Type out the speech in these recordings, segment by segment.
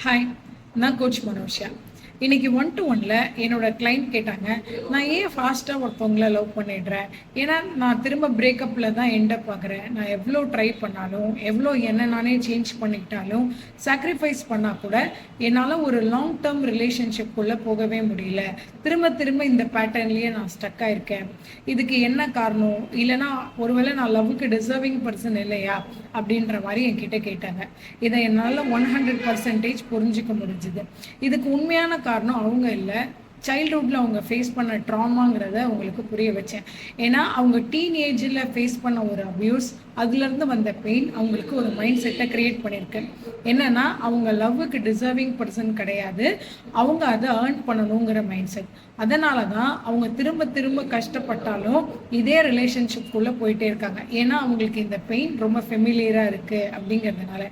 Hi, நான் coach மனோஷா. இன்னைக்கு 1-to-1ல என்னோட கிளைண்ட் கேட்டாங்க, நான் ஏன் ஃபாஸ்ட்டாக ஒருத்தவங்கள லவ் பண்ணிடுறேன்? ஏன்னா நான் திரும்ப பிரேக்கப்பில் தான் எண்டப் ஆகுறேன். நான் எவ்வளோ ட்ரை பண்ணாலும், எவ்வளோ என்ன நானே சேஞ்ச் பண்ணிக்கிட்டாலும், சாக்ரிஃபைஸ் பண்ணால் கூட என்னால் ஒரு லாங் டேர்ம் ரிலேஷன்ஷிப்புக்குள்ளே போகவே முடியல. திரும்ப திரும்ப இந்த பேட்டர்ன்லேயே நான் ஸ்டக் ஆயிருக்கேன். இதுக்கு என்ன காரணம்? இல்லைனா ஒருவேளை நான் லவ்வுக்கு டிசர்விங் பர்சன் இல்லையா? அப்படின்ற மாதிரி என்கிட்ட கேட்டாங்க. இதை என்னால் 100% புரிஞ்சிக்க முடிஞ்சுது. இதுக்கு உண்மையான காரணம் அவங்க இல்லை, சைல்ட்ஹுட்டில் அவங்க ஃபேஸ் பண்ண ட்ராமாங்கிறத அவங்களுக்கு புரிய வச்சேன். ஏன்னா அவங்க டீனேஜில் ஃபேஸ் பண்ண ஒரு அப்யூஸ், அதுலேருந்து வந்த பெயின் அவங்களுக்கு ஒரு மைண்ட் செட்டை க்ரியேட் பண்ணியிருக்கு. என்னென்னா அவங்க லவ்வுக்கு டிசர்விங் பர்சன் கிடையாது, அவங்க அதை ஏர்ன் பண்ணணுங்கிற மைண்ட் செட். அதனால தான் அவங்க திரும்ப திரும்ப கஷ்டப்பட்டாலும் இதே ரிலேஷன்ஷிப்குள்ளே போயிட்டே இருக்காங்க. ஏன்னா அவங்களுக்கு இந்த பெயின் ரொம்ப ஃபெமிலியராக இருக்குது அப்படிங்கிறதுனால.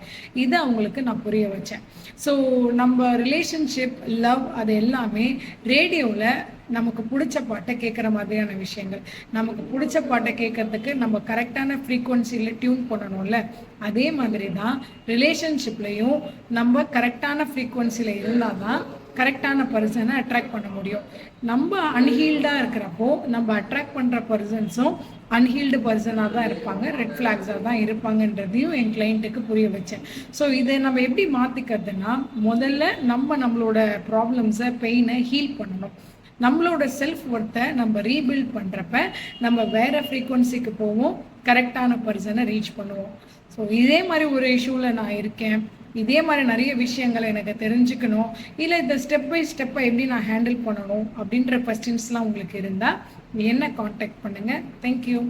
இதை அவங்களுக்கு நான் புரிய வச்சேன். ஸோ நம்ம ரிலேஷன்ஷிப், லவ் அது எல்லாமே ரேடியோவில் நமக்கு பிடிச்ச பாட்டை கேட்குற மாதிரியான விஷயங்கள். நமக்கு பிடிச்ச பாட்டை கேட்கறதுக்கு நம்ம கரெக்டான ஃப்ரீக்குவன்சியில் டியூன் பண்ணணும்ல, அதே மாதிரி தான் ரிலேஷன்ஷிப்லேயும் நம்ம கரெக்டான ஃப்ரீக்குவன்சியில் இருந்தால் தான் கரெக்டான பர்சனை அட்ராக்ட் பண்ண முடியும். நம்ம அன்ஹீல்டாக இருக்கிறப்போ நம்ம அட்ராக்ட் பண்ணுற பர்சன்ஸும் அன்ஹீல்டு பர்சனாக தான் இருப்பாங்க, ரெட் ஃப்ளாக்ஸாக தான் இருப்பாங்கன்றதையும் என் கிளைண்ட்டுக்கு புரிய வச்சேன். ஸோ இதை நம்ம எப்படி மாற்றிக்கிறதுனா, முதல்ல நம்மளோட ப்ராப்ளம்ஸை, பெயினை ஹீல் பண்ணணும். நம்மளோட செல்ஃப் ஒர்த்தை நம்ம ரீபில்ட் பண்ணுறப்ப நம்ம வேறு ஃப்ரீக்குவன்சிக்கு போவோம், கரெக்டான பர்சனை ரீச் பண்ணுவோம். ஸோ இதே மாதிரி ஒரு இஷ்யூவில் நான் இருக்கேன், இதே மாதிரி நிறைய விஷயங்களை எனக்கு தெரிஞ்சுக்கணும், இல்லை இந்த ஸ்டெப் பை ஸ்டெப்பை எப்படி நான் ஹேண்டில் பண்ணணும் அப்படின்ற கொஸ்டின்ஸ்லாம் உங்களுக்கு இருந்தால் என்ன காண்டாக்ட் பண்ணுங்கள். தேங்க்யூ.